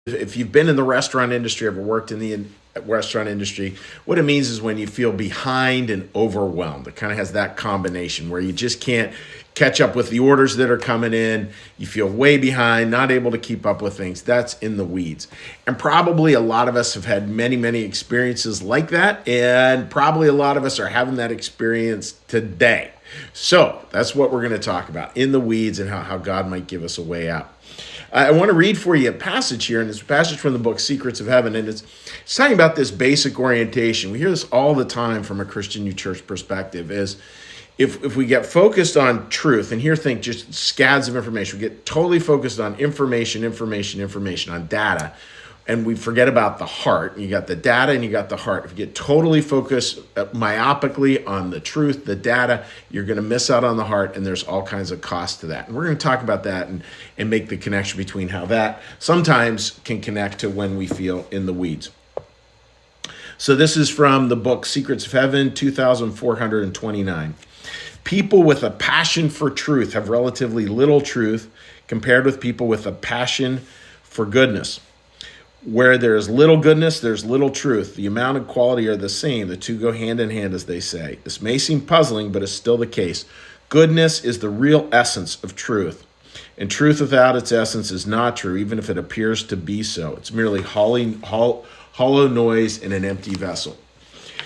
If you've been in the restaurant industry, ever worked in the restaurant industry, what it means is when you feel behind and overwhelmed. It kind of has that combination where you just can't catch up with the orders that are coming in. You feel way behind, not able to keep up with things. That's in the weeds. And probably a lot of us have had many, many experiences like that. And probably a lot of us are having that experience today. So that's what we're going to talk about, in the weeds, and how God might give us a way out. I want to read for you a passage here, and it's a passage from the book Secrets of Heaven, and it's talking about this basic orientation. We hear this all the time from a Christian New Church perspective, is if we get focused on truth, and here think just scads of information, we get totally focused on information, on data, and we forget about the heart. You got the data and you got the heart. If you get totally focused myopically on the truth, the data, you're going to miss out on the heart, and there's all kinds of cost to that. And we're going to talk about that and make the connection between how that sometimes can connect to when we feel in the weeds. So this is from the book Secrets of Heaven, 2429. People with a passion for truth have relatively little truth compared with people with a passion for goodness. Where there is little goodness, there's little truth. The amount and quality are the same. The two go hand in hand, as they say. This may seem puzzling, but it's still the case. Goodness is the real essence of truth. And truth without its essence is not true, even if it appears to be so. It's merely hollow noise in an empty vessel.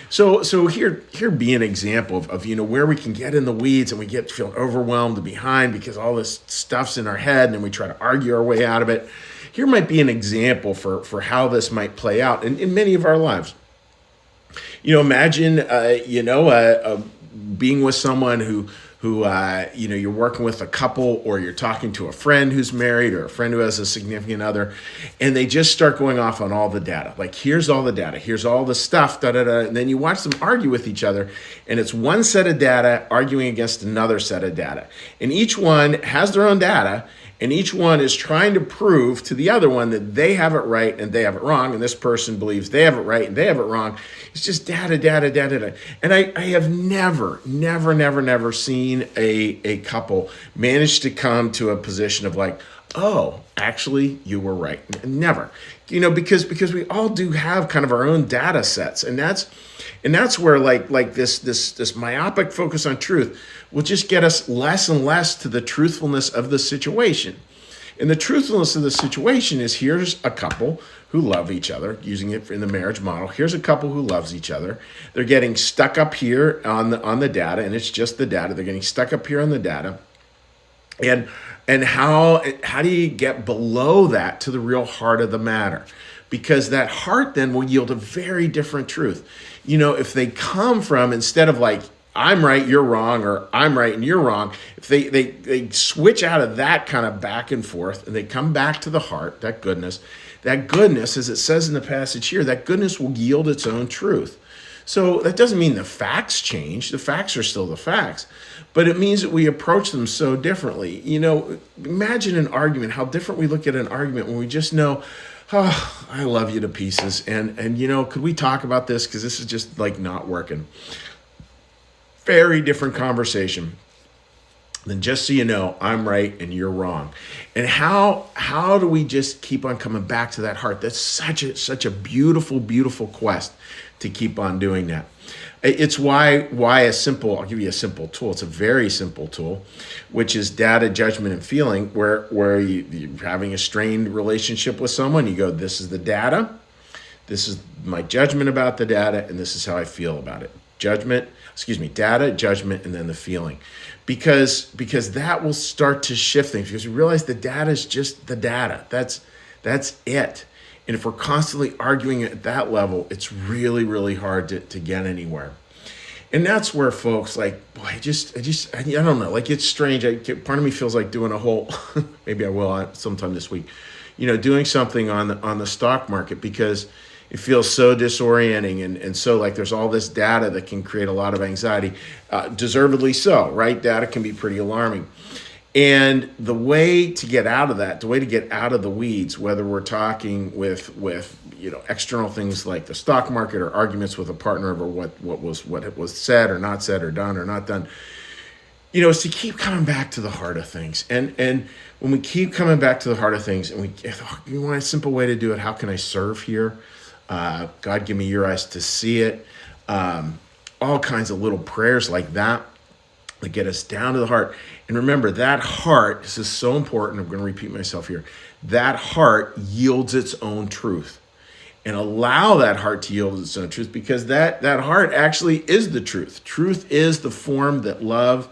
So here be an example of where we can get in the weeds and we get feeling overwhelmed and behind because all this stuff's in our head, and then we try to argue our way out of it. Here might be an example for how this might play out in many of our lives. Imagine being with someone who you're working with a couple, or you're talking to a friend who's married, or a friend who has a significant other, and they just start going off on all the data. Like, here's all the data, here's all the stuff, and then you watch them argue with each other, and it's one set of data arguing against another set of data. And each one has their own data, and each one is trying to prove to the other one that they have it right and they have it wrong, and this person believes they have it right and they have it wrong. It's just data. And I have never seen a couple manage to come to a position of like, oh, actually, you were right. Never. Because we all do have kind of our own data sets, and that's where like this myopic focus on truth will just get us less and less to the truthfulness of the situation. And the truthfulness of the situation is, here's a couple who love each other, using it in the marriage model. Here's a couple who loves each other. They're getting stuck up here on the data, and it's just the data. They're getting stuck up here on the data. And how do you get below that to the real heart of the matter? Because that heart then will yield a very different truth. If they come from, instead of like, I'm right, you're wrong, or I'm right and you're wrong, if they switch out of that kind of back and forth, and they come back to the heart, that goodness, as it says in the passage here, that goodness will yield its own truth. So that doesn't mean the facts change. The facts are still the facts. But it means that we approach them so differently. Imagine an argument, how different we look at an argument when we just know, oh, I love you to pieces. And could we talk about this? Because this is just like not working. Very different conversation than just so you know, I'm right and you're wrong. And how do we just keep on coming back to that heart? That's such a beautiful, beautiful quest to keep on doing that. It's why I'll give you a simple tool. It's a very simple tool, which is data, judgment, and feeling, where you're having a strained relationship with someone. You go, this is the data, this is my judgment about the data, and this is how I feel about it. Data, judgment, and then the feeling. Because that will start to shift things, because you realize the data is just the data. That's it. And if we're constantly arguing at that level, it's really, really hard to get anywhere. And that's where folks like, boy, I don't know, like, it's strange. Part of me feels like doing a whole, maybe I will sometime this week, doing something on the stock market, because it feels so disorienting and so like there's all this data that can create a lot of anxiety, deservedly so, right? Data can be pretty alarming. And the way to get out of that, the way to get out of the weeds, whether we're talking with external things like the stock market, or arguments with a partner over what was said or not said, or done or not done, is to keep coming back to the heart of things. And when we keep coming back to the heart of things, and you want a simple way to do it, how can I serve here? God, give me your eyes to see it. All kinds of little prayers like that get us down to the heart. And remember, that heart, this is so important, I'm going to repeat myself here, that heart yields its own truth. And allow that heart to yield its own truth, because that heart actually is the truth. Truth is the form that love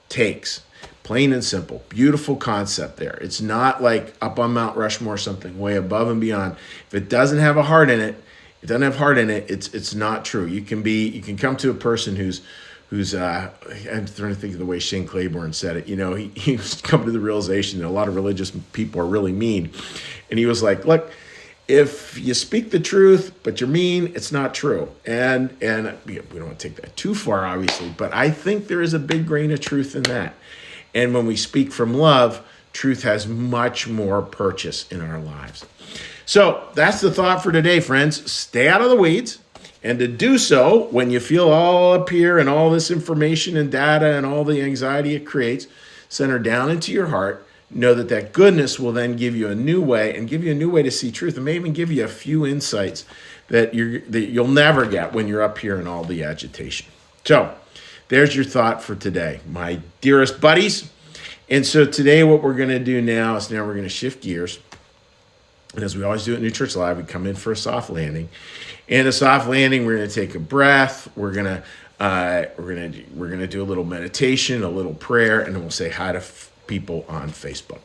takes. Plain and simple. Beautiful concept there. It's not like up on Mount Rushmore, something way above and beyond. If it doesn't have a heart in it, it's not true. You can come to a person who's I'm trying to think of the way Shane Claiborne said it. He's come to the realization that a lot of religious people are really mean. And he was like, look, if you speak the truth, but you're mean, it's not true. And we don't want to take that too far, obviously, but I think there is a big grain of truth in that. And when we speak from love, truth has much more purchase in our lives. So that's the thought for today, friends. Stay out of the weeds. And to do so, when you feel all up here and all this information and data and all the anxiety it creates, center down into your heart. Know that goodness will then give you a new way to see truth, and may even give you a few insights that you'll never get when you're up here in all the agitation. So there's your thought for today, my dearest buddies. And so today what we're going to do now is we're going to shift gears. And as we always do at New Church Live, we come in for a soft landing. And a soft landing, we're going to take a breath. We're going to do a little meditation, a little prayer, and then we'll say hi to people on Facebook.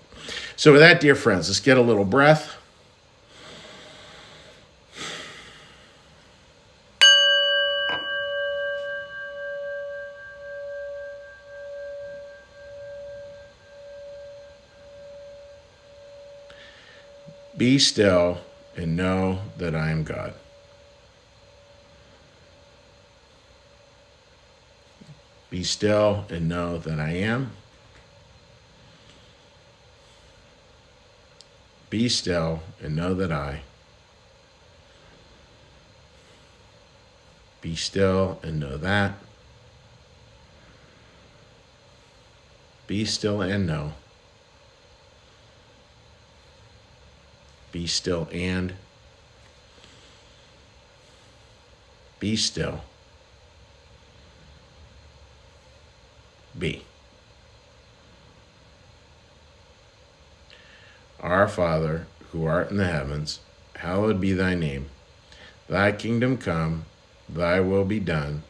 So with that, dear friends, let's get a little breath. Be still and know that I am God. Be still and know that I am. Be still and know that I. Be still and know that. Be still and know. Be still and. Be still. Be. Our Father, who art in the heavens, hallowed be thy name. Thy kingdom come, thy will be done,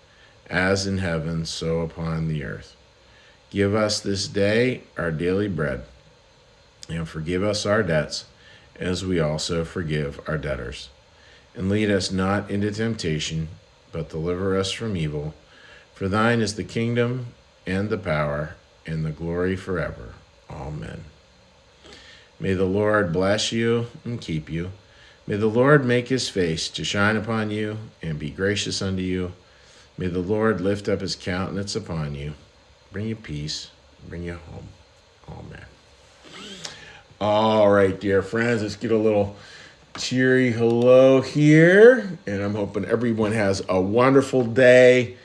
as in heaven, so upon the earth. Give us this day our daily bread, and forgive us our debts, as we also forgive our debtors. And lead us not into temptation, but deliver us from evil. For thine is the kingdom, and the power, and the glory forever. Amen. May the Lord bless you and keep you. May the Lord make his face to shine upon you and be gracious unto you. May the Lord lift up his countenance upon you, bring you peace, bring you home. Amen. All right, dear friends, let's get a little cheery hello here. And I'm hoping everyone has a wonderful day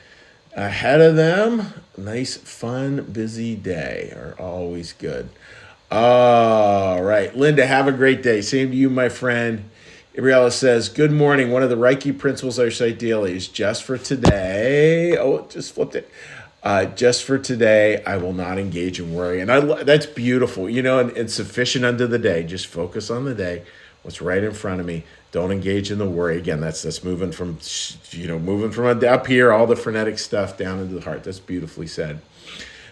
ahead of them. Nice, fun, busy day are always good. All right, Linda, have a great day. Same to you, my friend. Gabriella says, good morning. One of the Reiki principles I recite daily is just for today. Oh, it just flipped it. Just for today, I will not engage in worry. And that's beautiful, and sufficient unto the day. Just focus on the day, what's right in front of me. Don't engage in the worry. Again, that's moving from up here, all the frenetic stuff down into the heart. That's beautifully said.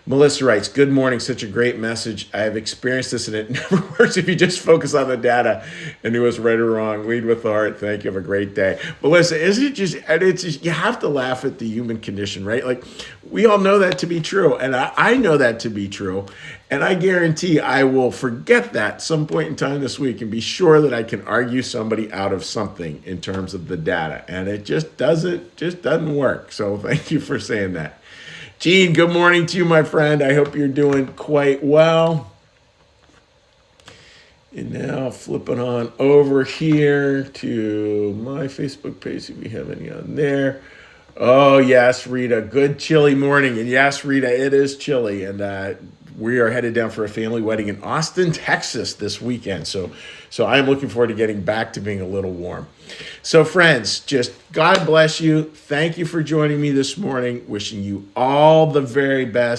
Melissa writes, good morning, such a great message. I have experienced this and it never works if you just focus on the data and do what's right or wrong. Lead with the heart. Thank you. Have a great day. Melissa, it's just, you have to laugh at the human condition, right? Like, we all know that to be true. And I know that to be true. And I guarantee I will forget that some point in time this week and be sure that I can argue somebody out of something in terms of the data. And it just doesn't work. So thank you for saying that. Gene, good morning to you, my friend. I hope you're doing quite well. And now flipping on over here to my Facebook page, if we have any on there. Oh, yes, Rita. Good chilly morning. And yes, Rita, it is chilly. And we are headed down for a family wedding in Austin, Texas this weekend. So I am looking forward to getting back to being a little warm. So, friends, just God bless you. Thank you for joining me this morning. Wishing you all the very best.